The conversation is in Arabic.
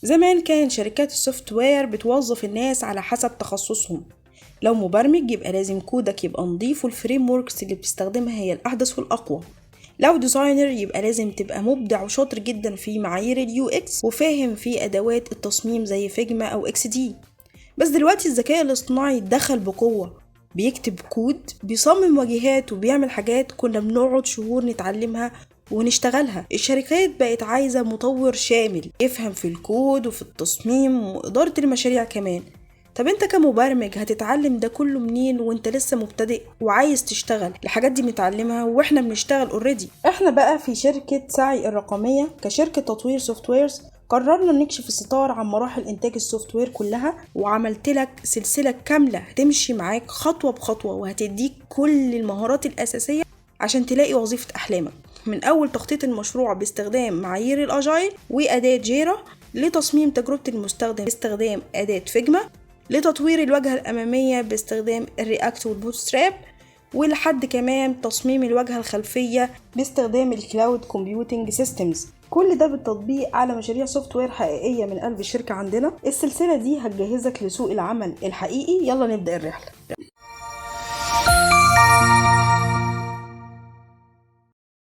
زمان كان شركات السوفت وير بتوظف الناس على حسب تخصصهم. لو مبرمج يبقى لازم كودك يبقى نضيف والفريم وركس اللي بتستخدمها هي الأحدث والأقوى. لو ديزاينر يبقى لازم تبقى مبدع وشاطر جدا في معايير اليو اكس وفاهم في أدوات التصميم زي فيجما أو اكس دي. بس دلوقتي الذكاء الاصطناعي دخل بقوة، بيكتب كود، بيصمم واجهات وبيعمل حاجات كنا بنقعد شهور نتعلمها ونشتغلها. الشركات بقت عايزة مطور شامل يفهم في الكود وفي التصميم وإدارة المشاريع كمان. طب انت كمبرمج هتتعلم ده كله منين وانت لسه مبتدئ وعايز تشتغل؟ الحاجات دي بنتعلمها واحنا بنشتغل اوريدي. احنا بقى في شركة سعي الرقمية كشركة تطوير سوفت ويرز قررنا نكشف الستار عن مراحل انتاج السوفت وير كلها، وعملت لك سلسلة كاملة هتمشي معاك خطوة بخطوة وهتديك كل المهارات الأساسية عشان تلاقي وظيفة أحلامك. من أول تخطيط المشروع باستخدام معايير الأجايل وأداة جيرا، لتصميم تجربة المستخدم باستخدام أداة فيجما، لتطوير الواجهة الأمامية باستخدام الرياكت والبوتستراب، ولحد كمان تصميم الواجهة الخلفية باستخدام الكلاود كومبيوتنج سيستمز. كل ده بالتطبيق على مشاريع سوفت وير حقيقية من قلب الشركة عندنا. السلسلة دي هتجهزك لسوق العمل الحقيقي. يلا نبدأ الرحلة.